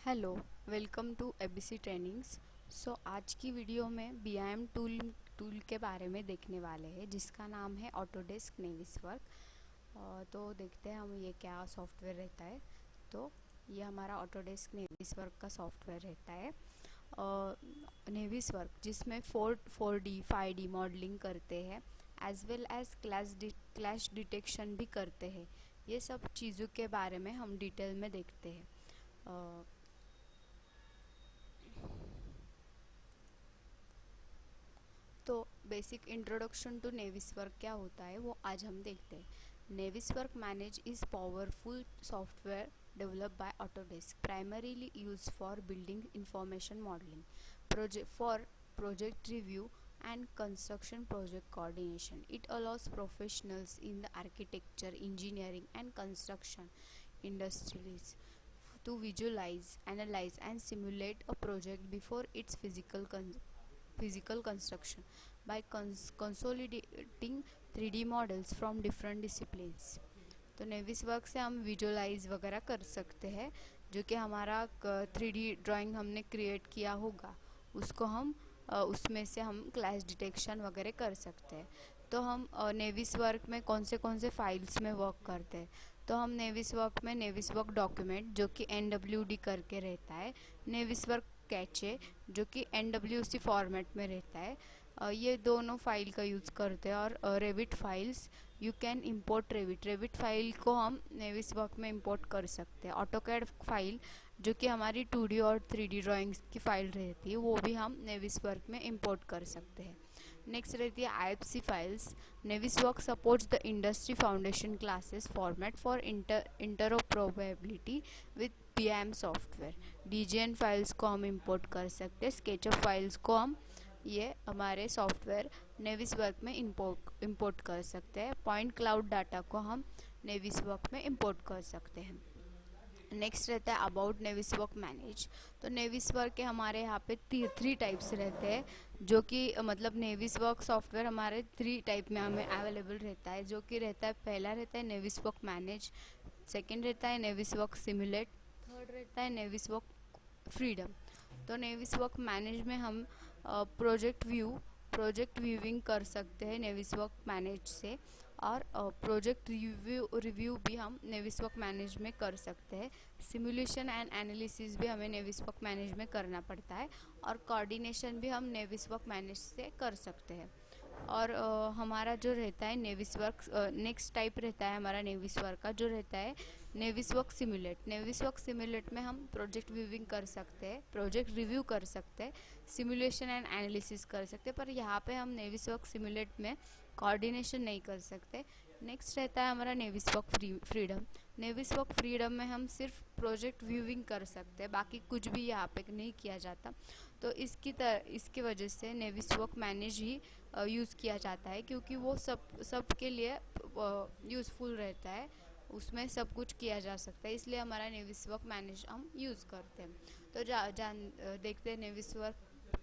Hello, welcome to ABC trainings. आज की video में बीआईएम टूल के बारे में देखने वाले हैं जिसका नाम है ऑटोडेस्क नेविसवर्क। तो देखते हैं हम ये क्या सॉफ्टवेयर रहता है। तो ये हमारा ऑटोडेस्क नेविसवर्क का सॉफ्टवेयर रहता है। नेविसवर्क जिसमें 4D 5D मॉडलिंग करते हैं as well as clash detection भी करते हैं। ये सब चीज़ों के बारे में हम डिटेल में देखते हैं। तो बेसिक इंट्रोडक्शन टू नेविसवर्क क्या होता है वो आज हम देखते हैं। Naviswork manage is powerful software developed by Autodesk, primarily used for building information modeling, project review and construction project coordination. It allows professionals in the architecture, engineering and construction industries to visualize, analyze and simulate a project before its physical construction by consolidating 3D models from different disciplines. तो नेविसवर्क से हम visualise वगैरह कर सकते हैं, जो कि हमारा 3D ड्राइंग हमने क्रिएट किया होगा उसको हम उसमें से हम क्लैश डिटेक्शन वगैरह कर सकते हैं। तो हम नेविसवर्क में कौन से फाइल्स में वर्क करते हैं। तो हम नेविसवर्क में नेविसवर्क डॉक्यूमेंट जो कि NWD करके रहता है, नेविसवर्क कैचे जो कि NWC फॉर्मेट में रहता है, ये दोनों फाइल का यूज़ करते हैं। और Revit files you can import Revit file को हम नेविसवर्क में इंपोर्ट कर सकते हैं। ऑटोकैड फाइल जो कि हमारी 2D और 3D ड्राइंग्स की फाइल रहती है वो भी हम नेविसवर्क में इंपोर्ट कर सकते हैं। नेक्स्ट रहती है IFC files. Naviswork supports the industry foundation classes format for interoperability with BIM software. DGN files को हम इंपोर्ट कर सकते हैं। स्केचअप फाइल्स को हम ये हमारे सॉफ्टवेयर नेविसवर्क में इंपोर्ट कर सकते हैं। पॉइंट क्लाउड डाटा को हम नेविसवर्क में इंपोर्ट कर सकते हैं। नेक्स्ट रहता है अबाउट नेविसवर्क मैनेज। तो नेविसवर्क के हमारे यहाँ पे 3 टाइप्स रहते हैं, जो कि मतलब नेविसवर्क सॉफ्टवेयर हमारे 3 टाइप में हमें अवेलेबल रहता है, जो कि रहता है पहला रहता है नेविसवर्क मैनेज, सेकेंड रहता है नेविसवर्क सिमुलेट, थर्ड रहता है नेविसवर्क फ्रीडम। तो नेविसवर्क मैनेज में हम प्रोजेक्ट व्यूइंग कर सकते हैं नेविसवर्क मैनेज से, और प्रोजेक्ट रिव्यू भी हम नेविसवर्क मैनेज में कर सकते हैं। सिमुलेशन एंड एनालिसिस भी हमें नेविसवर्क मैनेज में करना पड़ता है, और कोऑर्डिनेशन भी हम नेविसवर्क मैनेज से कर सकते हैं। और हमारा जो रहता है नेविसवर्क नेक्स्ट टाइप रहता है हमारा नेविसवर्क का, जो रहता है नेविसवर्क सिमुलेट। नेविसवर्क सिमुलेट में हम प्रोजेक्ट व्यूइंग कर सकते हैं, प्रोजेक्ट रिव्यू कर सकते हैं, सिमुलेशन एंड एनालिसिस कर सकते हैं, पर यहाँ पे हम नेविसवर्क सिमुलेट में कोऑर्डिनेशन नहीं कर सकते। नेक्स्ट रहता है हमारा नेविसवर्क फ्रीडम। नेविसवर्क फ्रीडम में हम सिर्फ प्रोजेक्ट व्यूइंग कर सकते हैं, बाकी कुछ भी यहाँ पे नहीं किया जाता। तो इसकी वजह से नेविसवर्क मैनेज ही यूज़ किया जाता है, क्योंकि वो सब के लिए यूज़फुल रहता है, उसमें सब कुछ किया जा सकता है, इसलिए हमारा नेविसवर्क मैनेज हम यूज़ करते हैं। तो देखते हैं नेविसवर्क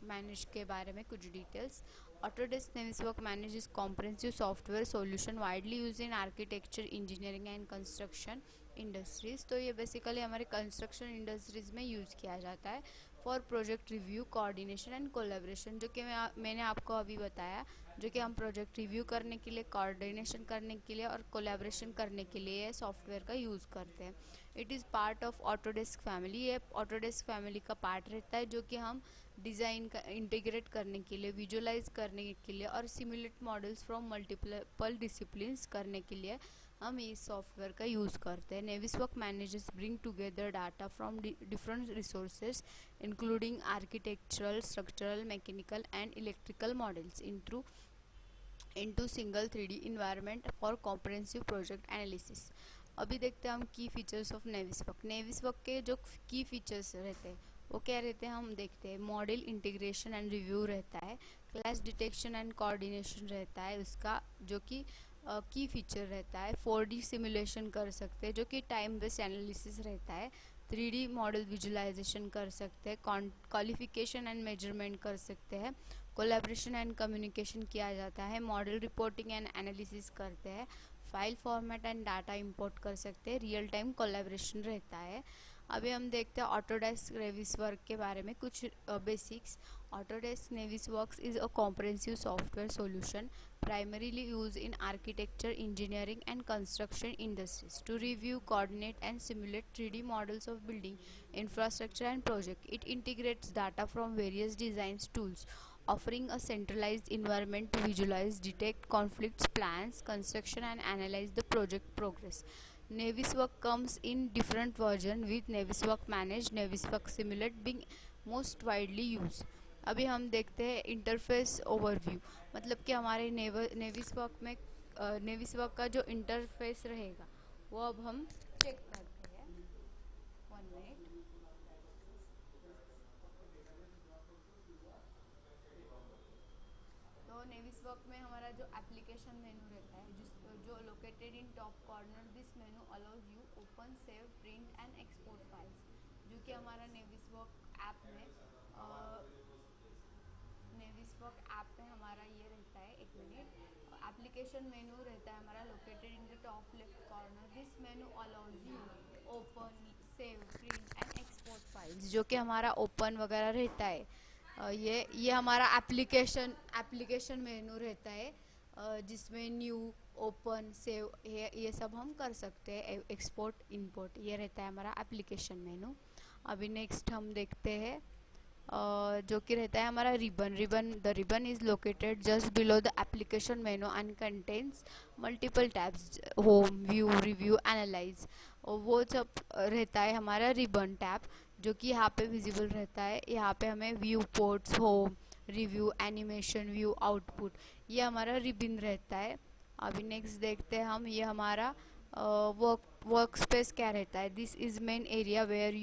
मैनेज के बारे में कुछ details. Autodesk Naviswork Manage is comprehensive software solution widely used in architecture, engineering and construction industries। तो ये बेसिकली हमारे कंस्ट्रक्शन इंडस्ट्रीज में यूज़ किया जाता है for project review, coordination and collaboration, जो कि मैंने आपको अभी बताया, जो कि हम प्रोजेक्ट रिव्यू करने के लिए, कोऑर्डिनेशन करने के लिए और कोलैबोरेशन करने के लिए सॉफ्टवेयर का यूज़ करते हैं। It is part of Autodesk family. ये ऑटोडेस्क फैमिली का पार्ट रहता है, जो कि हम डिज़ाइन का इंटीग्रेट करने के लिए, विजुअलाइज करने के लिए और simulate models from multiple disciplines करने के लिए हम इस सॉफ्टवेयर का यूज़ करते हैं। Naviswork managers bring together data from different resources including architectural, structural, mechanical and electrical models into single 3D environment for comprehensive project analysis। अभी देखते हैं हम की फीचर्स ऑफ नेविसवर्क। नेविसवर्क के जो की फीचर्स रहते हैं वो क्या रहते हैं हम देखते हैं। मॉडल इंटीग्रेशन एंड रिव्यू रहता है, क्लैश डिटेक्शन एंड कोऑर्डिनेशन रहता है उसका, जो कि की फीचर रहता है। 4D सिमुलेशन कर सकते हैं, जो कि टाइम बेस्ड एनालिसिस रहता है। 3D मॉडल विजुअलाइजेशन कर सकते हैं, क्वालिफिकेशन एंड मेजरमेंट कर सकते हैं, कोलैबोरेशन एंड कम्युनिकेशन किया जाता है, मॉडल रिपोर्टिंग एंड एनालिसिस करते हैं, file format and data import कर सकते हैं, रियल टाइम कोलैबोरेशन रहता है। अभी हम देखते हैं ऑटोडेस्क नेविसवर्क के बारे में कुछ basics. Autodesk Navisworks is a comprehensive software solution primarily used in architecture, engineering and construction industries to review, coordinate and simulate 3D models of building, infrastructure and project. It integrates data from various design tools, offering a centralized environment to visualize, detect conflicts, plans, construction and analyze the project progress. Naviswork comes in different version with Naviswork Manage, Naviswork Simulate being most widely used. अभी हम देखते हैं interface overview, मतलब कि हमारे नेविसवर्क में नेविसवर्क का जो इंटरफेस रहेगा वो अब हम चेक करते हैं। 1 मिनट। तो नेविसवर्क में हमारा जो एप्लीकेशन मेनू रहता है जो located in top corner, this menu allows you open, save, print and export files, जो कि हमारा नेविसवर्क ऐप में हमारा ये रहता है। 1 मिनट। एप्लीकेशन मेनू रहता है हमारा located in the top left corner, this menu allows you open, save, print and export files, जो कि हमारा ओपन वगैरह रहता है। ये हमारा एप्लीकेशन मेनू रहता है, जिसमें न्यू, ओपन, सेव ये सब हम कर सकते हैं। एक्सपोर्ट, इंपोर्ट ये रहता है हमारा एप्लीकेशन मेनू। अभी नेक्स्ट हम देखते हैं जो कि रहता है हमारा ribbon. The ribbon is located just below the application menu and contains multiple tabs, home, view, review, analyse, वो सब रहता है हमारा रिबन टैब, जो कि यहाँ पे विजिबल रहता है। यहाँ पे हमें view ports, home, review, animation, view, output ये हमारा रिबन रहता है। अभी नेक्स्ट देखते हैं हम, ये हमारा वर्क स्पेस क्या रहता है। This is main area where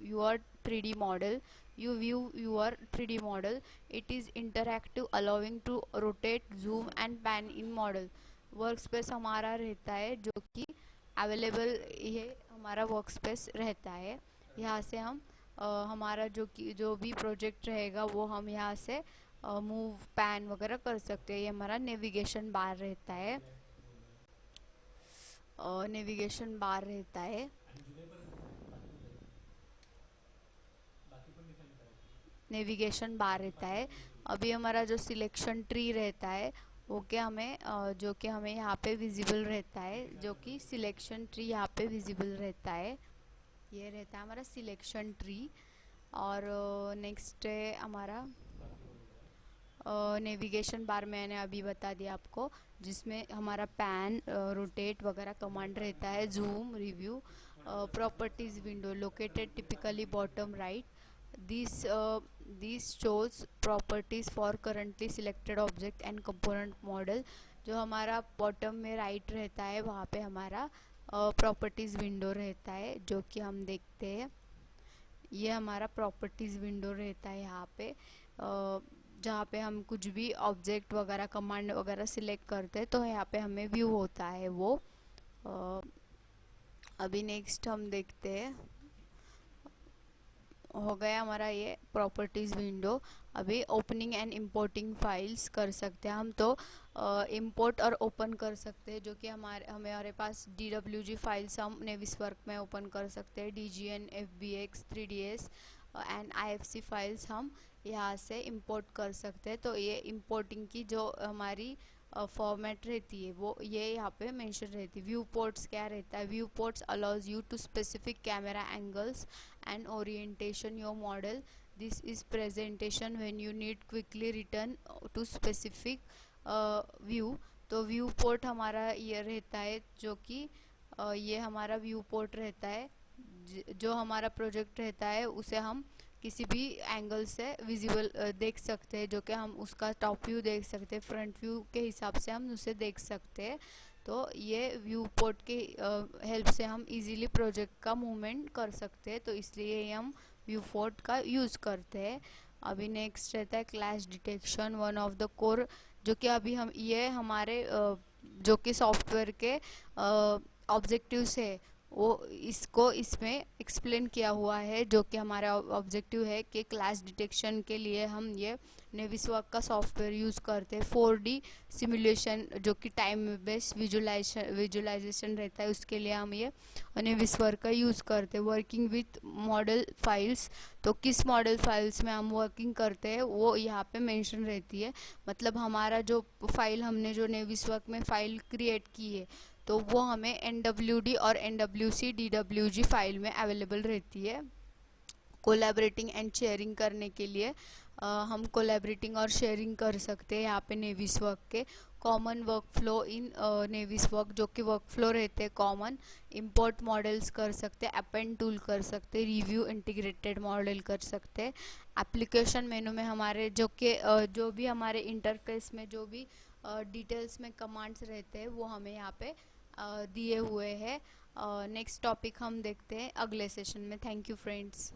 your 3D model, you view your 3D model. It is interactive, allowing to rotate, zoom and pan in model. Work space हमारा रहता है जो कि अवेलेबल, ये हमारा वर्क स्पेस रहता है। यहाँ से हम हमारा जो भी प्रोजेक्ट रहेगा वो हम यहाँ से मूव, पैन वगैरह कर सकते हैं। ये हमारा नेविगेशन बार रहता है, नेविगेशन बार रहता है। नेविगेशन बार रहता है। अभी हमारा जो सिलेक्शन ट्री रहता है वो क्या हमें जो कि हमें यहाँ पे विजिबल रहता है, जो कि सिलेक्शन ट्री यहाँ पे विजिबल रहता है। ये रहता है हमारा सिलेक्शन ट्री। और नेक्स्ट है हमारा नेविगेशन बार, मैंने अभी बता दिया आपको, जिसमें हमारा पैन, रोटेट वगैरह कमांड रहता है। Zoom, review, properties window located typically bottom right, this shows properties for currently selected object and component model। जो हमारा बॉटम में राइट रहता है वहाँ पे हमारा प्रॉपर्टीज़ विंडो रहता है, जो कि हम देखते हैं। ये हमारा प्रॉपर्टीज़ विंडो रहता है यहाँ पे, जहाँ पे हम कुछ भी ऑब्जेक्ट वगैरह, कमांड वगैरह सिलेक्ट करते हैं तो यहाँ पे हमें व्यू होता है वो। अभी नेक्स्ट हम देखते हैं, हो गया हमारा ये प्रॉपर्टीज़ विंडो। अभी ओपनिंग एंड इंपोर्टिंग फाइल्स कर सकते हैं हम, तो इंपोर्ट और ओपन कर सकते हैं, जो कि हमारे पास DWG फाइल्स हम नेविसवर्क में ओपन कर सकते हैं। DGN, FBX, 3ds and IFC files हम यहाँ से इंपोर्ट कर सकते हैं। तो ये इंपोर्टिंग की जो हमारी फॉर्मेट रहती है वो ये यहाँ पे मेंशन रहती है। व्यू पोर्ट्स क्या रहता है, view ports allows you to specific camera angles and orientation your model. This is presentation when you need quickly return to specific view। तो व्यू पोर्ट हमारा ये रहता है, जो कि ये हमारा व्यू पोर्ट रहता है, जो हमारा प्रोजेक्ट रहता है उसे हम किसी भी एंगल से विजिबल देख सकते हैं, जो कि हम उसका टॉप व्यू देख सकते हैं, फ्रंट व्यू के हिसाब से हम उसे देख सकते हैं। तो ये व्यू पोर्ट के हेल्प से हम इजीली प्रोजेक्ट का मूवमेंट कर सकते हैं, तो इसलिए हम व्यू पोर्ट का यूज़ करते हैं। अभी नेक्स्ट रहता है clash detection, one of the core, जो कि अभी हम ये हमारे जो कि सॉफ्टवेयर के ऑब्जेक्टिव्स है वो इसको इसमें एक्सप्लेन किया हुआ है, जो कि हमारा ऑब्जेक्टिव है कि क्लैश डिटेक्शन के लिए हम ये नेविसवर्क का सॉफ्टवेयर यूज़ करते हैं। 4D सिमुलेशन जो कि टाइम बेस्ड विजुलाइजेशन रहता है, उसके लिए हम ये नेविसवर्क का यूज़ करते हैं। वर्किंग विथ मॉडल फाइल्स, तो किस मॉडल फाइल्स में हम वर्किंग करते हैं वो यहाँ पे मेंशन रहती है। मतलब हमारा जो फाइल हमने जो नेविसवर्क में फ़ाइल क्रिएट की है, तो वो हमें NWD और NWC DWG फाइल में अवेलेबल रहती है। कोलैबोरेटिंग एंड शेयरिंग करने के लिए हम कोलैबोरेटिंग और शेयरिंग कर सकते हैं यहाँ पे नेविसवर्क के। कॉमन वर्कफ्लो इन नेविसवर्क, जो कि वर्कफ्लो रहते हैं कॉमन। इंपोर्ट मॉडल्स कर सकते हैं, अपेंड टूल कर सकते हैं, रिव्यू इंटीग्रेटेड मॉडल कर सकते हैं। एप्लीकेशन मेनू में हमारे जो भी हमारे इंटरफेस में जो भी डिटेल्स में कमांड्स रहते हैं वो हमें यहाँ पे दिए हुए हैं। नेक्स्ट टॉपिक हम देखते हैं अगले सेशन में। Thank you friends.